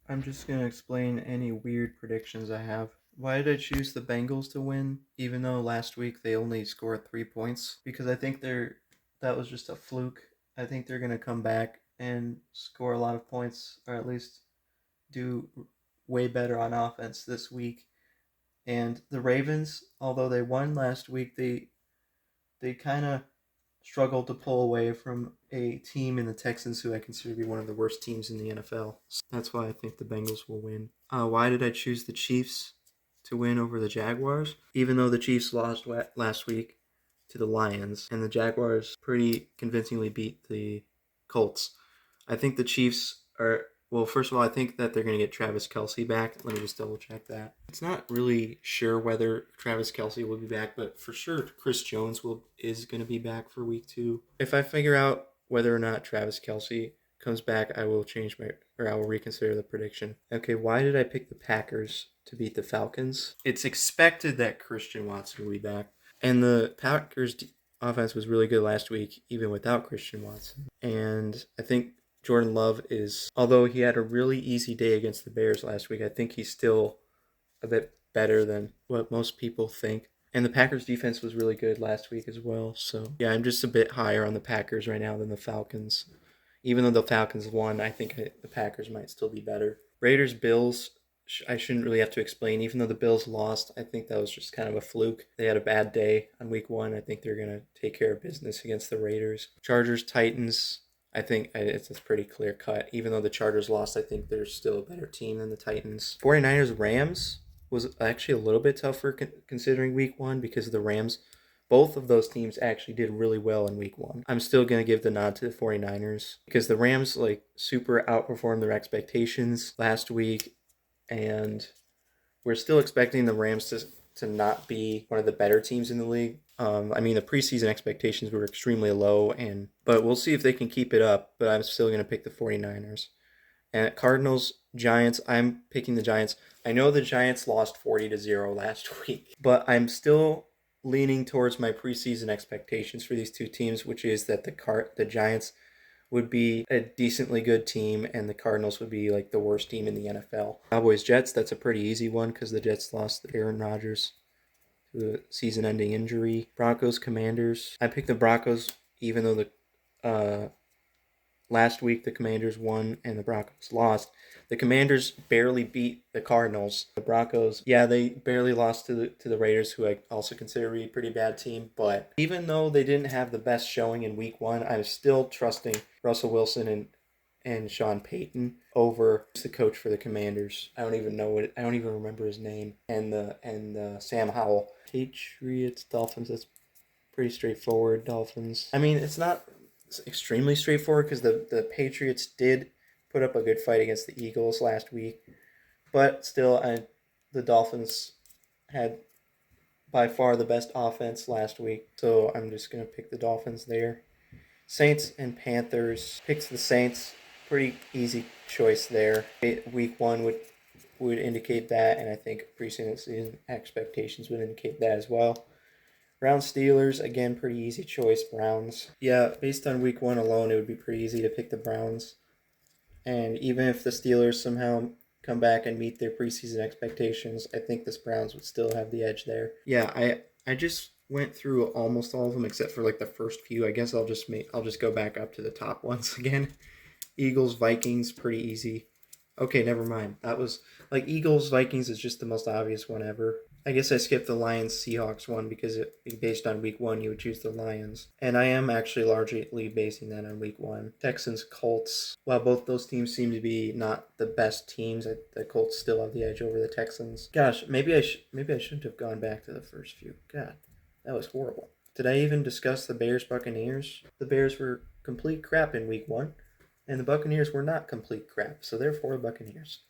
I'm just going to explain any weird predictions I have. Why did I choose the Bengals to win, even though last week they only scored 3 points? Because I think that was just a fluke. I think they're going to come back and score a lot of points, or at least do way better on offense this week. And the Ravens, although they won last week, they kind of struggled to pull away from a team in the Texans who I consider to be one of the worst teams in the NFL. That's why I think the Bengals will win. Why did I choose the Chiefs to win over the Jaguars? Even though the Chiefs lost last week to the Lions and the Jaguars pretty convincingly beat the Colts, I think the Chiefs are. Well, first of all, I think that they're going to get Travis Kelce back. Let me just double check that. It's not really sure whether Travis Kelce will be back, but for sure Chris Jones is going to be back for week 2. If I figure out whether or not Travis Kelce comes back, I will I will reconsider the prediction. Okay, why did I pick the Packers to beat the Falcons? It's expected that Christian Watson will be back, and the Packers offense was really good last week, even without Christian Watson. And I think Jordan Love is, although he had a really easy day against the Bears last week, I think he's still a bit better than what most people think. And the Packers defense was really good last week as well. So, yeah, I'm just a bit higher on the Packers right now than the Falcons. Even though the Falcons won, I think the Packers might still be better. Raiders Bills, I shouldn't really have to explain. Even though the Bills lost, I think that was just kind of a fluke. They had a bad day on week 1. I think they're going to take care of business against the Raiders. Chargers Titans, I think it's pretty clear cut. Even though the Chargers lost, I think they're still a better team than the Titans. 49ers Rams was actually a little bit tougher considering week 1 because the Rams, both of those teams actually did really well in week 1. I'm still going to give the nod to the 49ers because the Rams super outperformed their expectations last week, and we're still expecting the Rams to not be one of the better teams in the league. I mean, the preseason expectations were extremely low, but we'll see if they can keep it up. But I'm still going to pick the 49ers. And at Cardinals, Giants, I'm picking the Giants. I know the Giants lost 40-0 last week, but I'm still leaning towards my preseason expectations for these two teams, which is that the Giants would be a decently good team and the Cardinals would be like the worst team in the NFL. Cowboys Jets, that's a pretty easy one because the Jets lost Aaron Rodgers to a season-ending injury. Broncos Commanders, I picked the Broncos even though the last week the Commanders won and the Broncos lost. The Commanders barely beat the Cardinals. The Broncos, yeah, they barely lost to the Raiders, who I also consider to be a pretty bad team. But even though they didn't have the best showing in week 1, I'm still trusting Russell Wilson and Sean Payton over the coach for the Commanders. I don't even remember his name. And Sam Howell. Patriots, Dolphins, that's pretty straightforward. Dolphins. I mean, it's not extremely straightforward because the Patriots did put up a good fight against the Eagles last week, but still, the Dolphins had by far the best offense last week, so I'm just gonna pick the Dolphins there. Saints and Panthers, picks the Saints, pretty easy choice there. Week 1 would indicate that, and I think preseason expectations would indicate that as well. Browns Steelers, again, pretty easy choice. Browns. Yeah, based on week 1 alone, it would be pretty easy to pick the Browns. And even if the Steelers somehow come back and meet their preseason expectations, I think the Browns would still have the edge there. Yeah, I just went through almost all of them except for the first few. I guess I'll just go back up to the top ones again. Eagles Vikings, pretty easy. Okay, never mind. That was Eagles Vikings is just the most obvious one ever. I guess I skipped the Lions Seahawks one because based on week 1 you would choose the Lions, and I am actually largely basing that on week 1. Texans Colts. While both those teams seem to be not the best teams, the Colts still have the edge over the Texans. Gosh, maybe I shouldn't have gone back to the first few. God, that was horrible. Did I even discuss the Bears Buccaneers? The Bears were complete crap in week 1. And the Buccaneers were not complete crap, so therefore Buccaneers.